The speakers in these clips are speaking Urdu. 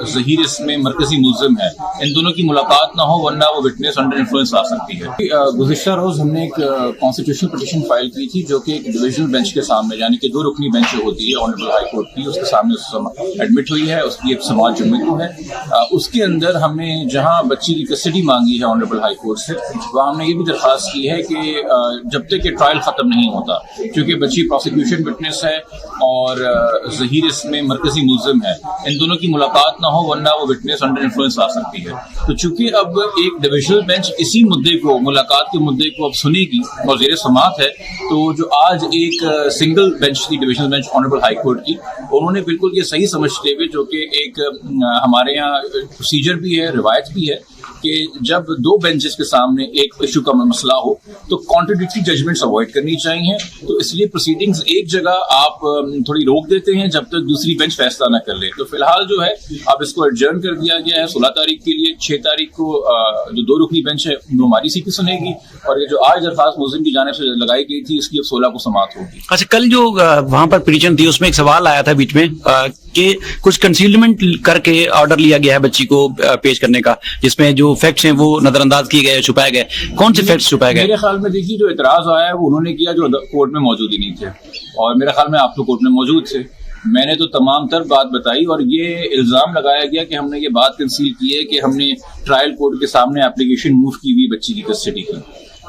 ظہیر اس میں مرکزی ملزم ہے، ان دونوں کی ملاقات نہ ہو ورنہ وہ وٹنس انڈر انفلوئنس آ سکتی ہے۔ گزشتہ روز ہم نے ایک کانسٹیٹیوشنل پٹیشن فائل کی تھی جو کہ ایک ڈویژنل بینچ کے سامنے، یعنی کہ 2 رکنی بینچ جو ہوتی ہے آنریبل ہائی کورٹ کی، اس کے سامنے ایڈمٹ ہوئی ہے، اس کی ایک سماعت جمعے کو ہے۔ اس کے اندر ہم نے جہاں بچی کی کسٹڈی مانگی ہے آنریبل ہائی کورٹ سے، وہاں ہم نے یہ بھی درخواست کی ہے کہ جب تک کہ ٹرائل ختم نہیں ہوتا، کیونکہ بچی پروسیکیوشن وٹنس ہے اور ظہیر اس میں مرکزی ملزم ہے، ان دونوں کی ملاقات نہ ہو ورنہ وہ وٹنس انڈر انفلوئنس آ سکتی ہے۔ تو چونکہ اب ایک ڈویژنل بینچ اسی مدعے کو، ملاقات کے مدعے کو اب سنے گی اور زیر سماعت ہے، تو جو آج ایک سنگل بینچ تھی divisional bench honourable high court کی، انہوں نے بالکل یہ صحیح سمجھتے ہوئے، جو کہ ایک ہمارے یہاں پروسیجر بھی ہے، روایت بھی ہے، کہ جب 2 بینچز کے سامنے ایک ایشو کا مسئلہ ہو تو کانٹرڈکٹری ججمنٹس اوائڈ کرنی چاہیے، تو اس لیے پروسیڈنگز ایک جگہ آپ تھوڑی روک دیتے ہیں جب تک دوسری بینچ فیصلہ نہ کر لے۔ تو فی الحال جو ہے اب اس کو ایڈجرن کر دیا گیا ہے 16 تاریخ کے لیے۔ 6 تاریخ کو جو 2 رکنی بینچ ہے وہ ہماری سی پی سنے گی، اور یہ جو آج درخواست ملزم کی جانب سے لگائی گئی تھی اس کی اب 16 کو سماعت ہوگی۔ اچھا، کل جو وہاں پر پٹیشن تھی اس میں ایک سوال آیا تھا بیچ میں کہ کچھ کنسیلمنٹ کر کے آرڈر لیا گیا ہے بچی کو پیش کرنے کا، جس میں جو فیکٹس ہیں وہ نظر انداز کیے گئے، چھپائے گئے۔ کون سے فیکٹس چھپائے گئے؟ میرے خیال میں دیکھیے، جو اعتراض آیا ہے وہ انہوں نے کیا جو کورٹ میں موجود ہی نہیں تھے، اور میرے خیال میں آپ تو کورٹ میں موجود تھے۔ میں نے تو تمام تر بات بتائی، اور یہ الزام لگایا گیا کہ ہم نے یہ بات کنسیل کی ہے کہ ہم نے ٹرائل کورٹ کے سامنے اپلیکیشن موو کی ہوئی بچی کی کسٹڈی کی،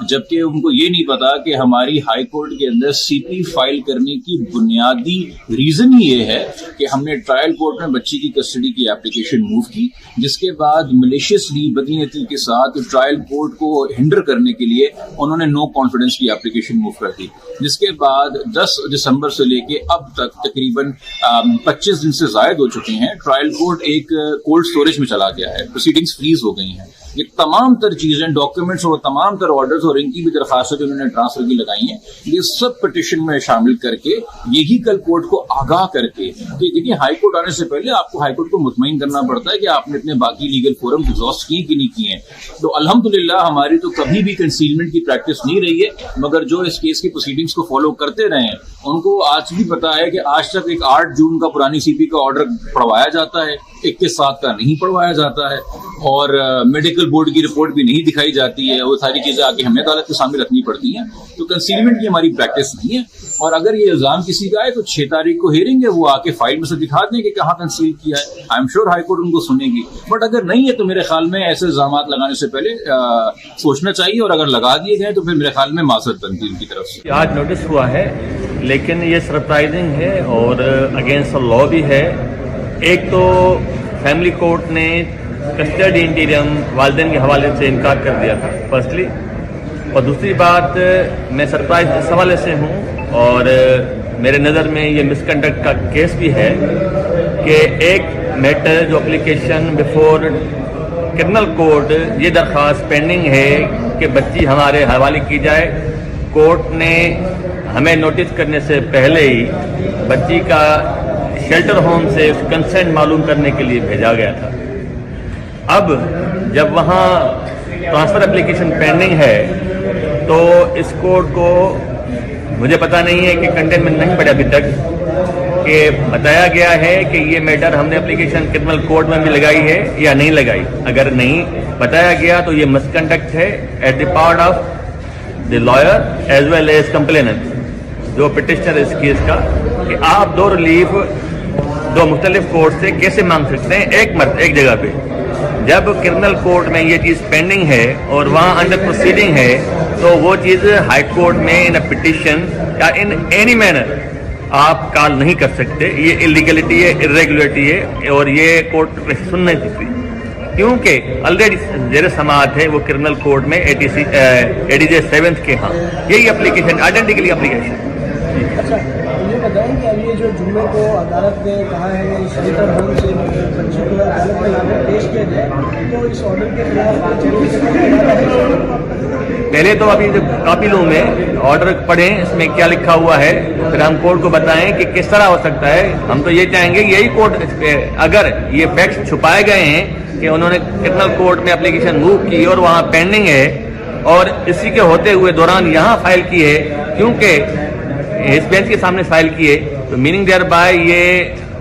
جبکہ ان کو یہ نہیں پتا کہ ہماری ہائی کورٹ کے اندر سی پی فائل کرنے کی بنیادی ریزن ہی یہ ہے کہ ہم نے ٹرائل کورٹ میں بچی کی کسٹڈی کی اپلیکیشن موو کی، جس کے بعد ملیشیسلی بدنیتی کے ساتھ ٹرائل کورٹ کو ہنڈر کرنے کے لیے انہوں نے نو کانفیڈنس کی اپلیکیشن موو کر دی، جس کے بعد 10 دسمبر سے لے کے اب تک تقریباً 25 دن سے زائد ہو چکے ہیں۔ ٹرائل کورٹ ایک کولڈ اسٹوریج میں چلا گیا ہے، پروسیڈنگز فریز ہو گئی ہیں۔ یہ تمام تر چیزیں، ڈاکیومنٹس اور تمام تر آرڈرز اور ان کی بھی درخواستیں جو انہوں نے ٹرانسفر کی لگائی ہیں، یہ سب پٹیشن میں شامل کر کے یہی کل کورٹ کو آگاہ کر کے کہ دیکھیے ہائی کورٹ آنے سے پہلے آپ کو ہائی کورٹ کو مطمئن کرنا پڑتا ہے کہ آپ نے اپنے باقی لیگل فورم ایگزاسٹ کیے کہ نہیں کیے ہیں۔ تو الحمدللہ ہماری تو کبھی بھی کنسیلمنٹ کی پریکٹس نہیں رہی ہے، مگر جو اس کیس کی پروسیڈنگز کو فالو کرتے رہے ہیں ان کو آج بھی پتا ہے کہ آج تک ایک 8 جون کا پرانی سی پی کا آرڈر پڑھوایا جاتا ہے، 21/7 کا نہیں پڑھوایا جاتا ہے، اور میڈیکل بورڈ کی رپورٹ بھی نہیں دکھائی جاتی ہے۔ وہ ساری چیزیں آگے ہمیں عدالت کے سامنے رکھنی پڑتی ہیں۔ تو کنسیلمنٹ کی ہماری پریکٹس نہیں ہے، اور اگر یہ الزام کسی کا ہے تو 6 تاریخ کو ہیئرنگ ہے، وہ آ کے فائل میں سے دکھا دیں کہ کہاں کنسیل کیا ہے۔ I am sure high court ان کو سنے گی، بٹ اگر نہیں ہے تو میرے خیال میں ایسے الزامات لگانے سے پہلے سوچنا چاہیے، اور اگر لگا دیے گئے تو پھر میرے خیال میں معذرت بنتی ان کی طرف سے۔ آج نوٹس ہوا ہے، لیکن یہ سرپرائزنگ ہے اور اگینسٹ لا بھی ہے۔ ایک تو فیملی کورٹ نے کسٹڈی انٹیریم والدین کے حوالے سے انکار کر دیا تھا فرسٹلی، اور دوسری بات میں سرپرائز اس حوالے سے ہوں، اور میرے نظر میں یہ مس کنڈکٹ کا کیس بھی ہے کہ ایک میٹر جو اپلیکیشن بیفور کرنل کورٹ یہ درخواست پینڈنگ ہے کہ بچی ہمارے حوالے کی جائے، کورٹ نے ہمیں نوٹس کرنے سے پہلے ہی بچی کا شیلٹر ہوم سے کنسنٹ معلوم کرنے کے لیے بھیجا گیا تھا۔ اب جب وہاں ٹرانسفر اپلیکیشن پینڈنگ ہے تو اس کورٹ کو مجھے پتہ نہیں ہے کہ کنٹینٹ میں نہیں پڑا ابھی تک کہ بتایا گیا ہے کہ یہ میٹر ہم نے اپلیکیشن کرنل کورٹ میں بھی لگائی ہے یا نہیں لگائی۔ اگر نہیں بتایا گیا تو یہ مس کنڈکٹ ہے at the part of the lawyer as well as complainant, جو پٹیشنر اس کیس کا، کہ آپ 2 ریلیف 2 مختلف کورٹ سے کیسے مانگ سکتے ہیں ایک جگہ پہ، جب کرنل کورٹ میں یہ چیز پینڈنگ ہے اور وہاں انڈر پروسیڈنگ ہے، تو وہ چیز ہائی کورٹ میں ان اے پٹیشن یا ان اینی مینر آپ کال نہیں کر سکتے۔ یہ انلیگلٹی ہے، ارریگولرٹی ہے، اور یہ کورٹ سن نہیں سکتی، کیونکہ آلریڈی زیر سماعت ہے وہ کرنل کورٹ میں ADJ 7 کے ہاں یہی اپلیکیشن آئیڈینٹیکلی اپلیکیشن۔ اچھا، یہ بتائیں کہ اب یہ جو جمعے کو عدالت نے کہا ہے کہ شیلٹر ہوم سے بچی کو عدالت میں لا کر پیش کیا جائے، تو اس آرڈر کے خلاف پہلے تو ابھی کاپی لوں میں آرڈر پڑھیں، اس میں کیا لکھا ہوا ہے، پھر ہم کورٹ کو بتائیں کہ کس طرح ہو سکتا ہے۔ ہم تو یہ چاہیں گے یہی کورٹ، اگر یہ فیکٹس چھپائے گئے ہیں کہ انہوں نے کرنل کورٹ میں اپلیکیشن موو کی اور وہاں پینڈنگ ہے، اور اسی کے ہوتے ہوئے دوران یہاں فائل کی ہے، کیونکہ اس بینچ کے سامنے فائل کیے، تو میننگ دیئر بائی یہ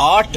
8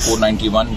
491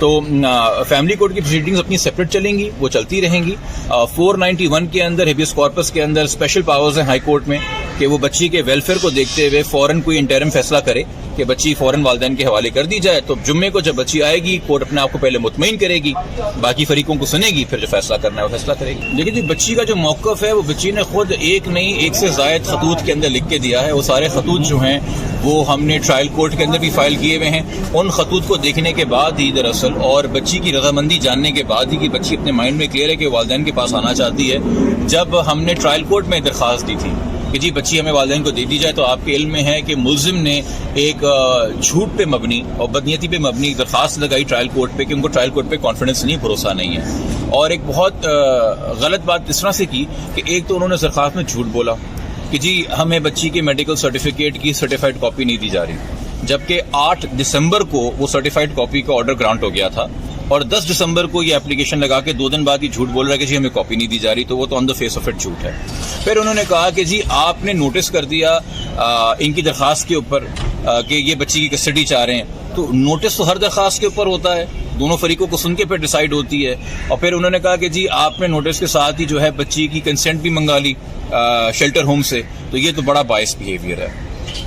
تو فیملی کورٹ کی پروسیڈنگز اپنی سیپریٹ چلیں گی, وہ چلتی رہیں گی. 491 کے اندر ہیبیس کارپس کے اندر اسپیشل پاورز ہیں ہائی کورٹ میں کہ وہ بچی کے ویلفیئر کو دیکھتے ہوئے فوراً کوئی انٹرم فیصلہ کرے کہ بچی فوراً والدین کے حوالے کر دی جائے. تو جمعے کو جب بچی آئے گی, کورٹ اپنے آپ کو پہلے مطمئن کرے گی, باقی فریقوں کو سنے گی, پھر جو فیصلہ کرنا ہے وہ فیصلہ کرے گی. لیکن بچی کا جو موقف ہے وہ بچی نے خود ایک نہیں ایک سے زائد خطوط کے اندر لکھ کے دیا ہے. وہ سارے خطوط جو ہیں وہ ہم نے ٹرائل کورٹ کے اندر بھی فائل کیے ہوئے ہیں. ان خطوط کو دیکھنے کے بعد ہی دراصل اور بچی کی رضامندی جاننے کے بعد ہی کہ بچی اپنے مائنڈ میں کلیئر ہے کہ والدین کے پاس آنا چاہتی ہے, جب ہم نے ٹرائل کورٹ میں درخواست دی تھی کہ جی بچی ہمیں والدین کو دے دی جائے, تو آپ کے علم میں ہے کہ ملزم نے ایک جھوٹ پہ مبنی اور بدنیتی پہ مبنی درخواست لگائی ٹرائل کورٹ پہ کہ ان کو ٹرائل کورٹ پہ کانفیڈنس نہیں, بھروسہ نہیں ہے. اور ایک بہت غلط بات اس طرح سے کی کہ ایک تو انہوں نے درخواست میں جھوٹ بولا کہ جی ہمیں بچی کے میڈیکل سرٹیفکیٹ کی سرٹیفائڈ کاپی نہیں دی جا رہی, جبکہ 8 دسمبر کو وہ سرٹیفائڈ کاپی کا آرڈر گرانٹ ہو گیا تھا اور 10 دسمبر کو یہ اپلیکیشن لگا کے 2 دن بعد یہ جھوٹ بول رہا ہے کہ جی ہمیں کاپی نہیں دی جا رہی. تو وہ تو آن دا فیس آف اٹ جھوٹ ہے. پھر انہوں نے کہا کہ جی آپ نے نوٹس کر دیا ان کی درخواست کے اوپر کہ یہ بچی کی کسٹڈی چاہ رہے ہیں, تو نوٹس تو ہر درخواست کے اوپر ہوتا ہے, دونوں فریقوں کو سن کے پھر ڈیسائیڈ ہوتی ہے. اور پھر انہوں نے کہا کہ جی آپ نے نوٹس کے ساتھ ہی جو ہے بچی کی کنسنٹ بھی منگا لی شیلٹر ہوم سے, تو یہ تو بڑا باعث بیہیویئر ہے.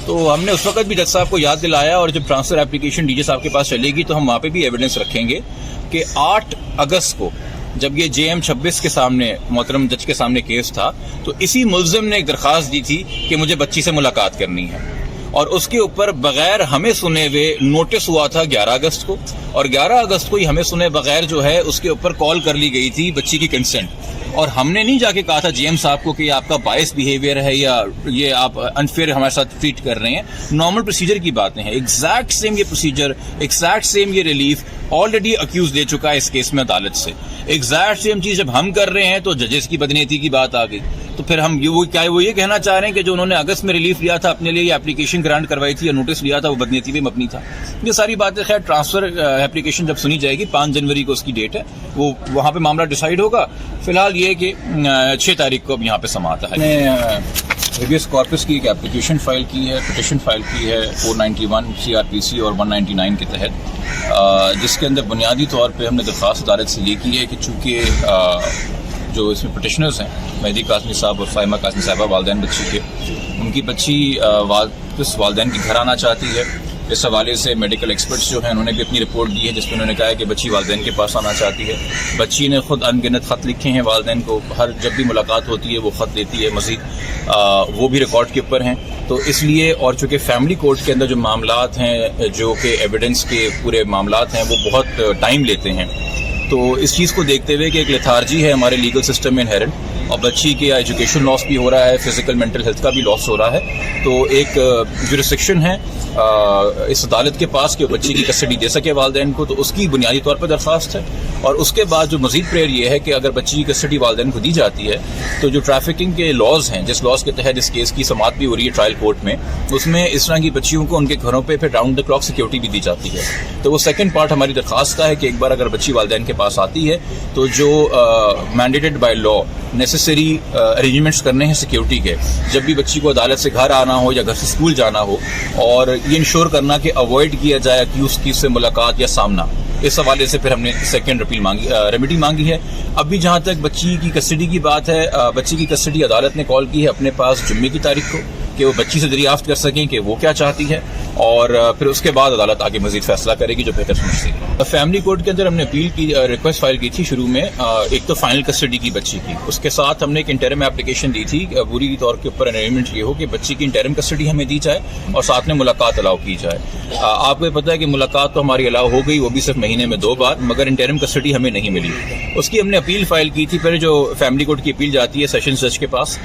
تو ہم نے اس وقت بھی جج صاحب کو یاد دلایا, اور جب ٹرانسفر اپلیکیشن ڈی جے صاحب کے پاس چلے گی تو ہم وہاں پہ بھی ایویڈنس رکھیں گے کہ 8 اگست کو جب یہ JM-26 کے سامنے محترم جج کے سامنے کیس تھا, تو اسی ملزم نے ایک درخواست دی تھی کہ مجھے بچی سے ملاقات کرنی ہے, اور اس کے اوپر بغیر ہمیں سنے ہوئے نوٹس ہوا تھا 11 اگست کو, اور 11 اگست کو ہی ہمیں سنے بغیر جو ہے اس کے اوپر کال کر لی گئی تھی بچی کی کنسنٹ. اور ہم نے نہیں جا کے کہا تھا GM صاحب کو کہ یہ آپ کا باعث بیہیویئر ہے یا یہ آپ انفیئر ہمارے ساتھ ٹریٹ کر رہے ہیں. نارمل پروسیجر کی باتیں ہیں, ایگزیکٹ سیم یہ پروسیجر, ایگزیکٹ سیم یہ ریلیف آلریڈی اکیوز دے چکا ہے اس کیس میں عدالت سے. ایگزیکٹ سیم چیز جب ہم کر رہے ہیں تو ججز کی بدنیتی کی بات آ گئی. تو پھر ہم وہ یہ کہنا چاہ رہے ہیں کہ جو انہوں نے اگست میں ریلیف لیا تھا اپنے لیے, یہ اپلیکیشن گرانٹ کروائی تھی یا نوٹس لیا تھا, وہ بدنیتی پہ مبنی تھا. یہ ساری باتیں خیر ٹرانسفر اپلیکیشن جب سنی جائے گی, 5 جنوری کو اس کی ڈیٹ ہے, وہ وہاں پہ معاملہ ڈیسائیڈ ہوگا. فی الحال یہ کہ 6 تاریخ کو اب یہاں پہ سماعت ہے. ہیبیس کارپس کی ایک اپلیکیشن فائل کی ہے, پٹیشن فائل کی ہے 491 CRPC اور 199 کے تحت, جس کے اندر بنیادی طور پہ ہم نے درخواست عدالت سے یہ کی ہے کہ چونکہ جو اس میں پٹیشنرز ہیں مہدی قاسمی صاحب اور فائمہ قاسمی صاحبہ والدین بچی کے, ان کی بچی واپس والدین کے گھر آنا چاہتی ہے. اس حوالے سے میڈیکل ایکسپرٹس جو ہیں انہوں نے بھی اپنی رپورٹ دی ہے, جس میں انہوں نے کہا ہے کہ بچی والدین کے پاس آنا چاہتی ہے. بچی نے خود ان گنت خط لکھے ہیں والدین کو, ہر جب بھی ملاقات ہوتی ہے وہ خط دیتی ہے مزید, وہ بھی ریکارڈ کے اوپر ہیں. تو اس لیے, اور چونکہ فیملی کورٹ کے اندر جو معاملات ہیں جو کہ ایویڈنس کے پورے معاملات ہیں وہ بہت ٹائم لیتے ہیں, تو اس چیز کو دیکھتے ہوئے کہ ایک لیتھارجی ہے ہمارے لیگل سسٹم میں انہیرنٹ, اور بچی کے ایجوکیشن لاس بھی ہو رہا ہے, فزیکل مینٹل ہیلتھ کا بھی لاس ہو رہا ہے, تو ایک جورسڈکشن ہے اس عدالت کے پاس کہ بچی کی کسٹڈی دے سکے والدین کو, تو اس کی بنیادی طور پر درخواست ہے. اور اس کے بعد جو مزید پریئر یہ ہے کہ اگر بچی کی کسٹڈی والدین کو دی جاتی ہے تو جو ٹریفکنگ کے لاز ہیں, جس لاز کے تحت اس کیس کی سماعت بھی ہو رہی ہے ٹرائل کورٹ میں, اس میں اس طرح کی بچیوں کو ان کے گھروں پہ پھر راؤنڈ دا کلاک سیکورٹی بھی دی جاتی ہے. تو وہ سیکنڈ پارٹ ہماری درخواست کا ہے کہ ایک بار اگر بچی والدین کے پاس آتی ہے تو جو mandated by law necessary arrangements کرنے ہیں سیکیورٹی کے, جب بھی بچی کو عدالت سے گھر آنا ہو یا گھر سے اسکول جانا ہو, اور یہ انشور کرنا کہ اوائڈ کیا جائے کہ اس کی سے ملاقات یا سامنا. اس حوالے سے پھر ہم نے سیکنڈ ریمیڈی مانگی ہے. ابھی جہاں تک بچی کی کسٹڈی کی بات ہے, بچی کی کسٹڈی عدالت نے کال کی ہے اپنے پاس جمعے کی تاریخ کو کہ وہ بچی سے دریافت کر سکیں کہ وہ کیا چاہتی ہے, اور پھر اس کے بعد عدالت آگے مزید فیصلہ کرے گی جو بہتر سمجھتی ہے. فیملی کورٹ کے اندر ہم نے اپیل کی, ریکویسٹ فائل کی تھی شروع میں, ایک تو فائنل کسٹڈی کی بچی کی, اس کے ساتھ ہم نے ایک انٹرم اپلیکیشن دی تھی عبوری طور کے اوپر ارینجمنٹ یہ ہو کہ بچی کی انٹرم کسٹڈی ہمیں دی جائے اور ساتھ میں ملاقات الاؤ کی جائے. آپ کو پتہ ہے کہ ملاقات تو ہماری الاؤ ہو گئی, وہ بھی صرف مہینے میں 2 بار, مگر انٹرم کسٹڈی ہمیں نہیں ملی. اس کی ہم نے اپیل فائل کی تھی. پھر جو فیملی کورٹ کی اپیل جاتی ہے سیشن جج کے پاس,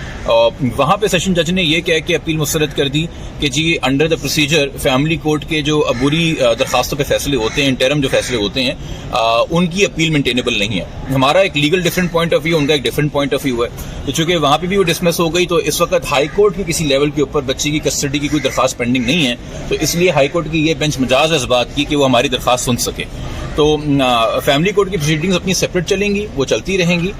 وہاں پہ سیشن جج نے یہ کہہ کے اپیل مسترد کر دی کہ جی under the procedure family court کے جو عبوری درخواستوں پہ فیصلے ہوتے ہیں, انٹرم جو فیصلے ہوتے ہیں, ان کی اپیل مینٹینیبل نہیں ہے. ہمارا ایک legal different point of view, ان کا ایک ڈفرینٹ پوائنٹ آف ویو ہے. تو چونکہ وہاں پہ بھی وہ ڈسمس ہو گئی, تو اس وقت ہائی کورٹ کے کسی لیول کے اوپر بچی کی کسٹڈی کی کوئی درخواست پینڈنگ نہیں ہے, تو اس لیے ہائی کورٹ کی یہ بینچ مجاز ہے اس بات کی کہ وہ ہماری درخواست سن سکے. تو فیملی کورٹ کی پروسیڈنگز اپنی سیپریٹ چلیں گی, وہ چلتی رہیں گی.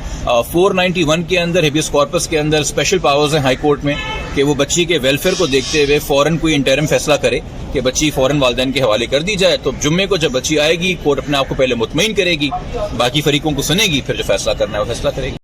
491 کے اندر ہیبیس کارپس کے اندر اسپیشل پاورز ہیں ہائی کورٹ میں کہ وہ بچی کے ویلفیئر کو دیکھتے ہوئے فوراً کوئی انٹرم فیصلہ کرے کہ بچی فوراً والدین کے حوالے کر دی جائے. تو جمعے کو جب بچی آئے گی, کورٹ اپنے آپ کو پہلے مطمئن کرے گی, باقی فریقوں کو سنے گی, پھر جو فیصلہ کرنا ہے وہ فیصلہ کرے گی.